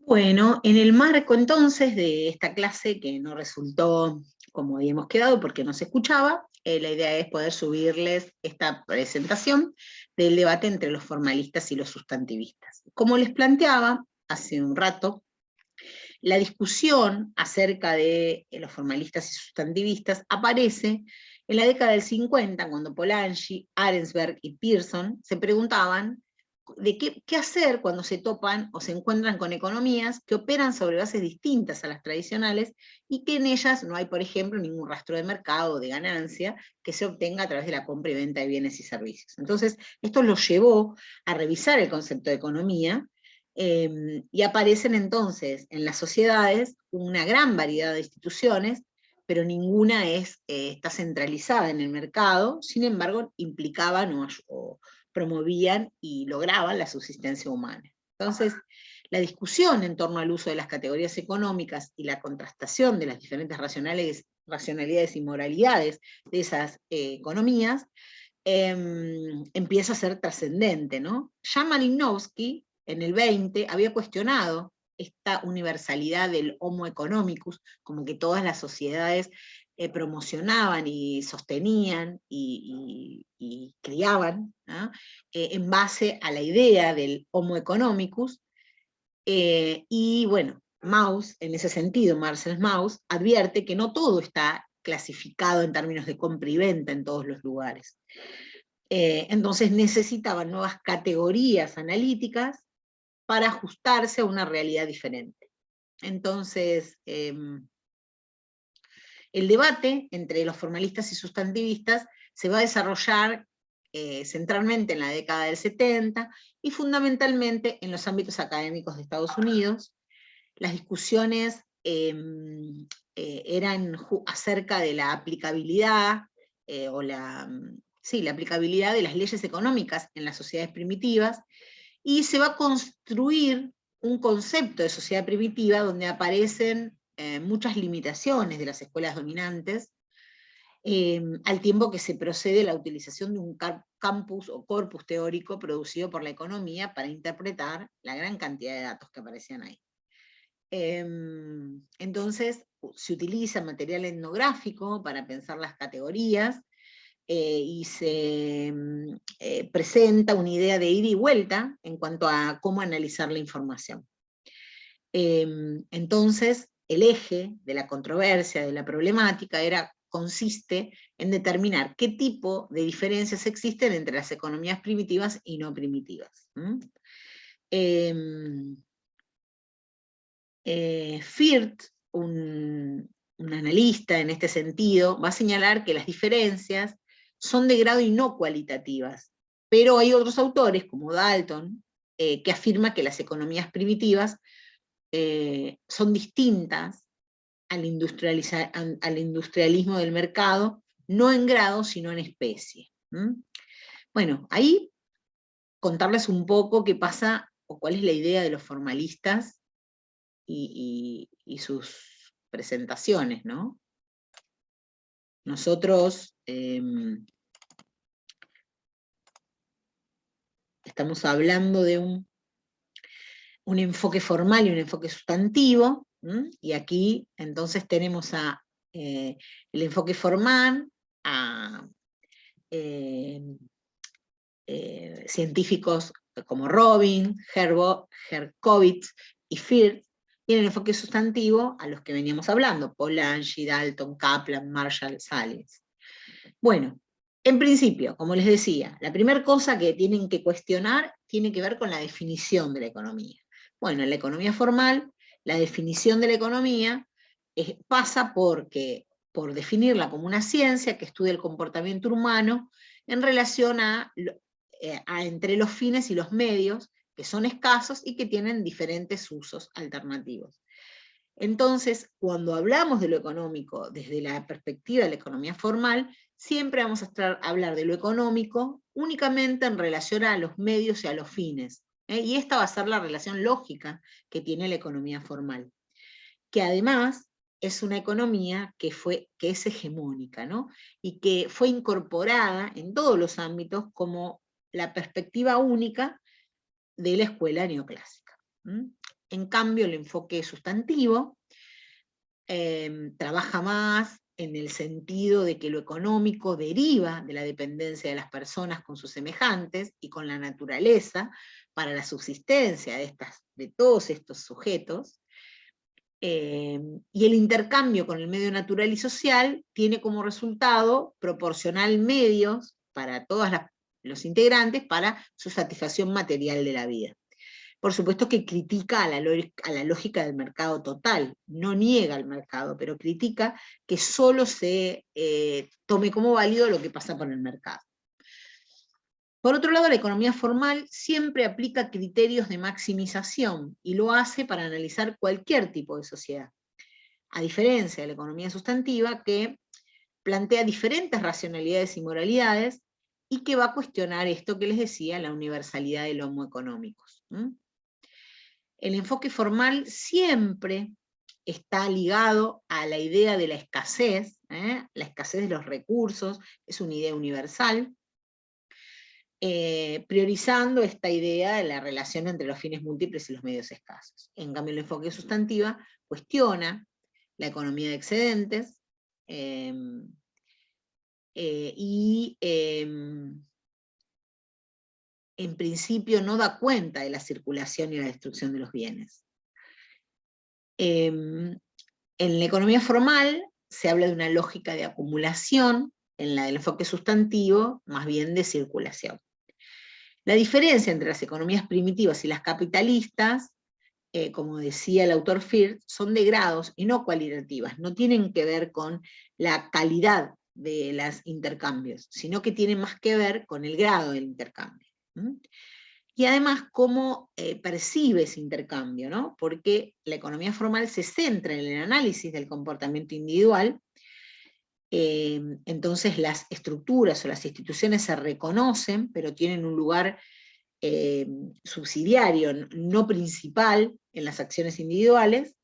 Bueno, en el marco entonces de esta clase que no resultó como habíamos quedado porque no se escuchaba, la idea es poder subirles esta presentación del debate entre los formalistas y los sustantivistas. Como les planteaba hace un rato, la discusión acerca de los formalistas y sustantivistas aparece en la década del 50, cuando Polanyi, Arensberg y Pearson se preguntaban de qué hacer cuando se topan o se encuentran con economías que operan sobre bases distintas a las tradicionales y que en ellas no hay, por ejemplo, ningún rastro de mercado o de ganancia que se obtenga a través de la compra y venta de bienes y servicios. Entonces, esto los llevó a revisar el concepto de economía, y aparecen entonces en las sociedades una gran variedad de instituciones, pero ninguna está centralizada en el mercado, sin embargo, implicaban o promovían y lograban la subsistencia humana. Entonces, la discusión en torno al uso de las categorías económicas y la contrastación de las diferentes racionalidades y moralidades de esas economías empieza a ser trascendente, ¿no? Ya Malinowski, en el 20, había cuestionado esta universalidad del homo economicus, como que todas las sociedades promocionaban y sostenían y criaban, ¿no? En base a la idea del homo economicus, y bueno, Mauss, en ese sentido, Marcel Mauss, advierte que no todo está clasificado en términos de compra y venta en todos los lugares. Entonces necesitaban nuevas categorías analíticas para ajustarse a una realidad diferente. Entonces, el debate entre los formalistas y sustantivistas se va a desarrollar centralmente en la década del 70 y fundamentalmente en los ámbitos académicos de Estados Unidos. Las discusiones eran acerca de la aplicabilidad la aplicabilidad de las leyes económicas en las sociedades primitivas, y se va a construir un concepto de sociedad primitiva donde aparecen muchas limitaciones de las escuelas dominantes, al tiempo que se procede a la utilización de un campus o corpus teórico producido por la economía para interpretar la gran cantidad de datos que aparecían ahí. Entonces, se utiliza material etnográfico para pensar las categorías, y se presenta una idea de ida y vuelta en cuanto a cómo analizar la información. Entonces, el eje de la controversia, de la problemática, consiste en determinar qué tipo de diferencias existen entre las economías primitivas y no primitivas. Firth, un analista en este sentido, va a señalar que las diferencias son de grado y no cualitativas, pero hay otros autores, como Dalton, que afirma que las economías primitivas son distintas al industrialismo del mercado, no en grado, sino en especie. Bueno, ahí contarles un poco qué pasa, o cuál es la idea de los formalistas y sus presentaciones, ¿no? Nosotros estamos hablando de un enfoque formal y un enfoque sustantivo, y aquí entonces tenemos el enfoque formal, a científicos como Robin, Herkovitz y Firth, y en el enfoque sustantivo a los que veníamos hablando, Polanyi, Dalton, Kaplan, Marshall, Salins. Bueno, en principio, como les decía, la primera cosa que tienen que cuestionar tiene que ver con la definición de la economía. Bueno, en la economía formal, la definición de la economía pasa por definirla como una ciencia que estudia el comportamiento humano en relación a entre los fines y los medios, que son escasos y que tienen diferentes usos alternativos. Entonces, cuando hablamos de lo económico desde la perspectiva de la economía formal, siempre vamos a hablar de lo económico únicamente en relación a los medios y a los fines. Y esta va a ser la relación lógica que tiene la economía formal, que además es una economía que es hegemónica, ¿no? Y que fue incorporada en todos los ámbitos como la perspectiva única de la escuela neoclásica. En cambio, el enfoque sustantivo trabaja más en el sentido de que lo económico deriva de la dependencia de las personas con sus semejantes y con la naturaleza para la subsistencia de todos estos sujetos, y el intercambio con el medio natural y social tiene como resultado proporcionar medios para todos los integrantes para su satisfacción material de la vida. Por supuesto que critica a la lógica del mercado total, no niega al mercado, pero critica que solo se tome como válido lo que pasa por el mercado. Por otro lado, la economía formal siempre aplica criterios de maximización y lo hace para analizar cualquier tipo de sociedad, a diferencia de la economía sustantiva, que plantea diferentes racionalidades y moralidades y que va a cuestionar esto que les decía, la universalidad del homo económicos. El enfoque formal siempre está ligado a la idea de la escasez de los recursos, es una idea universal, priorizando esta idea de la relación entre los fines múltiples y los medios escasos. En cambio, el enfoque sustantiva cuestiona la economía de excedentes y en principio no da cuenta de la circulación y la destrucción de los bienes. En la economía formal se habla de una lógica de acumulación, en la del enfoque sustantivo, más bien de circulación. La diferencia entre las economías primitivas y las capitalistas, como decía el autor Firth, son de grados y no cualitativas, no tienen que ver con la calidad de los intercambios, sino que tienen más que ver con el grado del intercambio. Y además cómo percibe ese intercambio, ¿no? Porque la economía formal se centra en el análisis del comportamiento individual, entonces las estructuras o las instituciones se reconocen, pero tienen un lugar subsidiario, no principal, en las acciones individuales,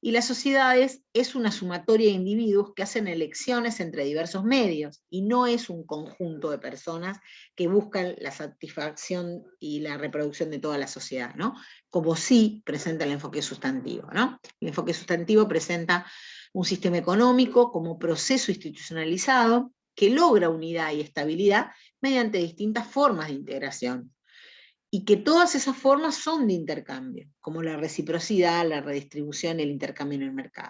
y las sociedades es una sumatoria de individuos que hacen elecciones entre diversos medios, y no es un conjunto de personas que buscan la satisfacción y la reproducción de toda la sociedad, ¿no? Como sí presenta el enfoque sustantivo, ¿no? El enfoque sustantivo presenta un sistema económico como proceso institucionalizado que logra unidad y estabilidad mediante distintas formas de integración, y que todas esas formas son de intercambio, como la reciprocidad, la redistribución, el intercambio en el mercado.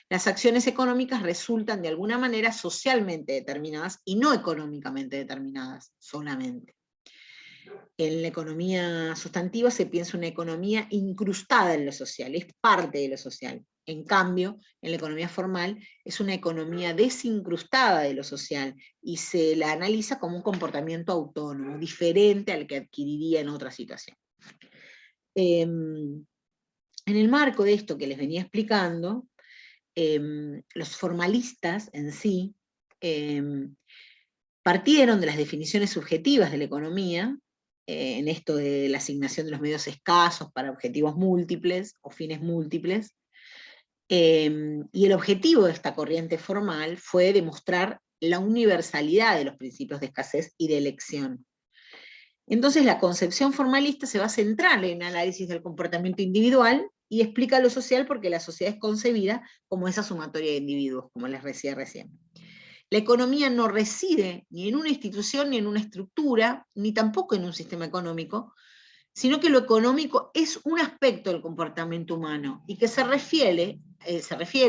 Las acciones económicas resultan de alguna manera socialmente determinadas y no económicamente determinadas solamente. En la economía sustantiva se piensa una economía incrustada en lo social, es parte de lo social. En cambio, en la economía formal es una economía desincrustada de lo social y se la analiza como un comportamiento autónomo, diferente al que adquiriría en otra situación. En el marco de esto que les venía explicando, los formalistas en sí partieron de las definiciones subjetivas de la economía, en esto de la asignación de los medios escasos para objetivos múltiples o fines múltiples, y el objetivo de esta corriente formal fue demostrar la universalidad de los principios de escasez y de elección. Entonces la concepción formalista se va a centrar en el análisis del comportamiento individual y explica lo social porque la sociedad es concebida como esa sumatoria de individuos, como les decía recién. La economía no reside ni en una institución, ni en una estructura, ni tampoco en un sistema económico, sino que lo económico es un aspecto del comportamiento humano y que se refiere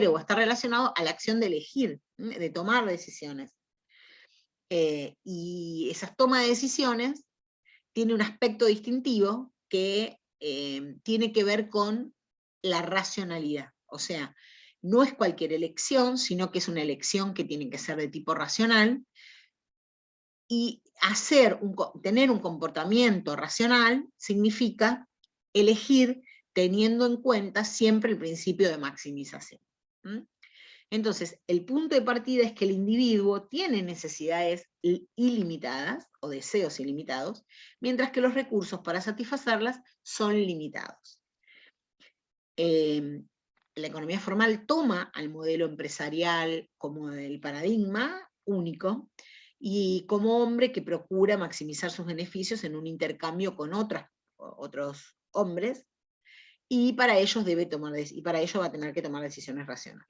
o está relacionado a la acción de elegir, de tomar decisiones. Y esas tomas de decisiones tiene un aspecto distintivo que tiene que ver con la racionalidad. O sea, no es cualquier elección, sino que es una elección que tiene que ser de tipo racional, y tener un comportamiento racional significa elegir teniendo en cuenta siempre el principio de maximización. Entonces, el punto de partida es que el individuo tiene necesidades ilimitadas o deseos ilimitados, mientras que los recursos para satisfacerlas son limitados. La economía formal toma al modelo empresarial como el paradigma único y como hombre que procura maximizar sus beneficios en un intercambio con otros hombres, y para ello va a tener que tomar decisiones racionales.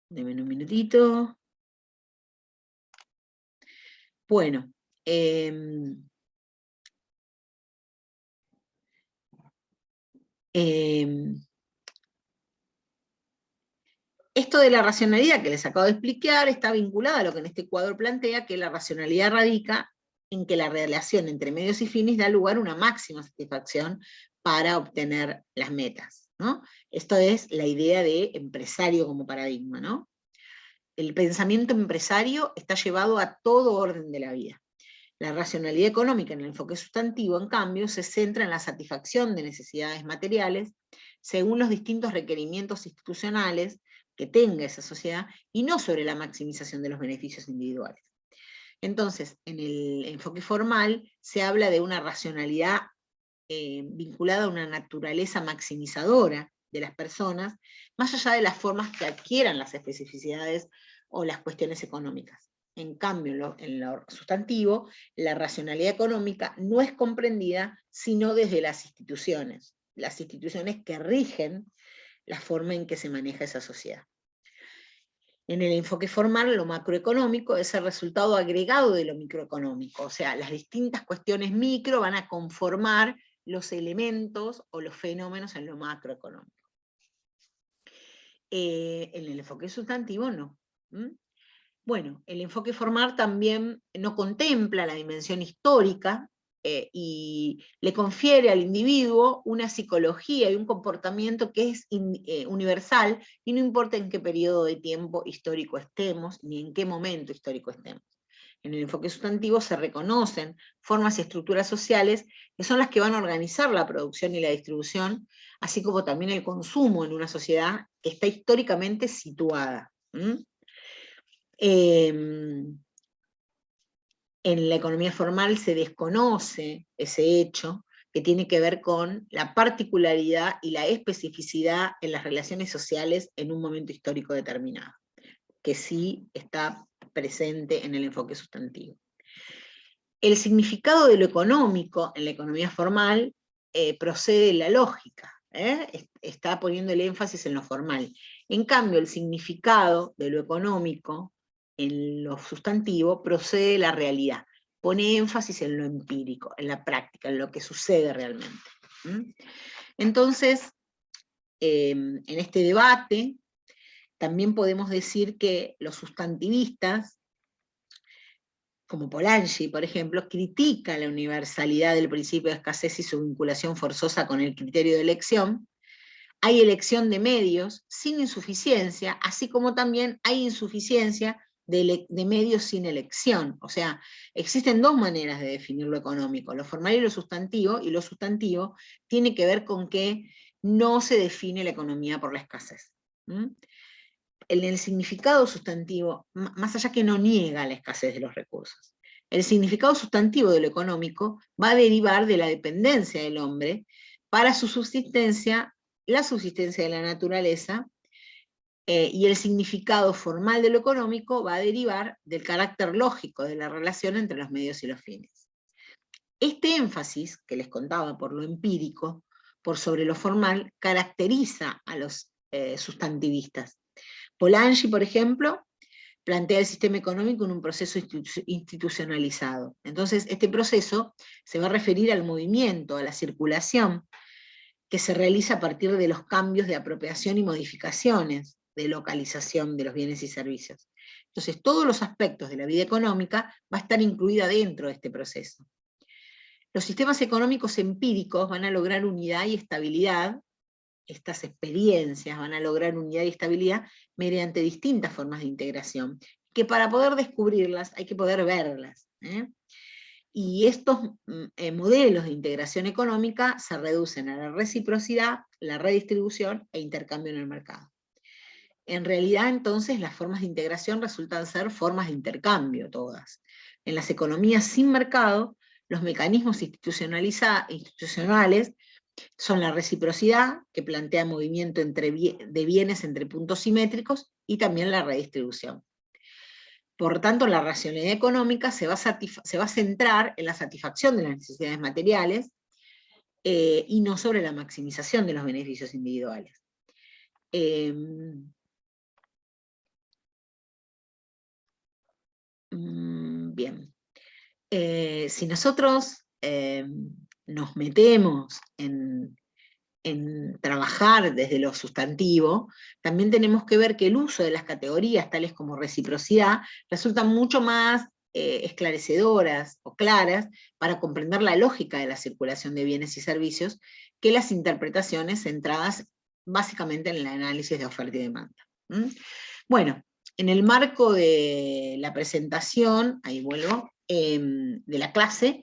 Deme un minutito. Bueno, esto de la racionalidad que les acabo de explicar está vinculada a lo que en este cuadro plantea, que la racionalidad radica en que la relación entre medios y fines da lugar a una máxima satisfacción para obtener las metas, ¿no? Esto es la idea de empresario como paradigma, ¿no? El pensamiento empresario está llevado a todo orden de la vida. La racionalidad económica en el enfoque sustantivo, en cambio, se centra en la satisfacción de necesidades materiales según los distintos requerimientos institucionales que tenga esa sociedad y no sobre la maximización de los beneficios individuales. Entonces, en el enfoque formal se habla de una racionalidad vinculada a una naturaleza maximizadora de las personas, más allá de las formas que adquieran las especificidades o las cuestiones económicas. En cambio, en lo sustantivo, la racionalidad económica no es comprendida sino desde las instituciones que rigen la forma en que se maneja esa sociedad. En el enfoque formal, lo macroeconómico es el resultado agregado de lo microeconómico, o sea, las distintas cuestiones micro van a conformar los elementos o los fenómenos en lo macroeconómico. En el enfoque sustantivo no. Bueno, el enfoque formal también no contempla la dimensión histórica y le confiere al individuo una psicología y un comportamiento que es universal, y no importa en qué periodo de tiempo histórico estemos, ni en qué momento histórico estemos. En el enfoque sustantivo se reconocen formas y estructuras sociales que son las que van a organizar la producción y la distribución, así como también el consumo en una sociedad que está históricamente situada. En la economía formal se desconoce ese hecho que tiene que ver con la particularidad y la especificidad en las relaciones sociales en un momento histórico determinado, que sí está presente en el enfoque sustantivo. El significado de lo económico en la economía formal procede de la lógica, está poniendo el énfasis en lo formal. En cambio, el significado de lo económico en lo sustantivo procede de la realidad, pone énfasis en lo empírico, en la práctica, en lo que sucede realmente. Entonces, en este debate, también podemos decir que los sustantivistas, como Polanyi, por ejemplo, critica la universalidad del principio de escasez y su vinculación forzosa con el criterio de elección. Hay elección de medios sin insuficiencia, así como también hay insuficiencia de medios sin elección. O sea, existen dos maneras de definir lo económico, lo formal y lo sustantivo tiene que ver con que no se define la economía por la escasez. En el significado sustantivo, más allá que no niega la escasez de los recursos, el significado sustantivo de lo económico va a derivar de la dependencia del hombre para su subsistencia, la subsistencia de la naturaleza, y el significado formal de lo económico va a derivar del carácter lógico de la relación entre los medios y los fines. Este énfasis, que les contaba por lo empírico, por sobre lo formal, caracteriza a los sustantivistas. Polanyi, por ejemplo, plantea el sistema económico en un proceso institucionalizado. Entonces, este proceso se va a referir al movimiento, a la circulación, que se realiza a partir de los cambios de apropiación y modificaciones de localización de los bienes y servicios. Entonces, todos los aspectos de la vida económica va a estar incluida dentro de este proceso. Los sistemas económicos empíricos van a lograr unidad y estabilidad. Estas experiencias van a lograr unidad y estabilidad mediante distintas formas de integración, que para poder descubrirlas hay que poder verlas. Y estos modelos de integración económica se reducen a la reciprocidad, la redistribución e intercambio en el mercado. En realidad, entonces, las formas de integración resultan ser formas de intercambio todas. En las economías sin mercado, los mecanismos institucionales son la reciprocidad, que plantea movimiento de bienes entre puntos simétricos, y también la redistribución. Por tanto, la racionalidad económica se va a centrar en la satisfacción de las necesidades materiales y no sobre la maximización de los beneficios individuales. Bien. Si nosotros nos metemos en trabajar desde lo sustantivo, también tenemos que ver que el uso de las categorías, tales como reciprocidad, resultan mucho más esclarecedoras o claras para comprender la lógica de la circulación de bienes y servicios que las interpretaciones centradas básicamente en el análisis de oferta y demanda. Bueno, en el marco de la presentación, ahí vuelvo, de la clase,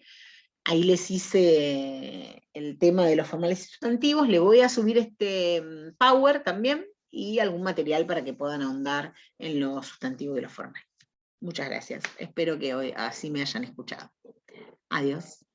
ahí les hice el tema de los formales y sustantivos, le voy a subir este Power también y algún material para que puedan ahondar en los sustantivos y los formales. Muchas gracias, espero que hoy así me hayan escuchado. Adiós.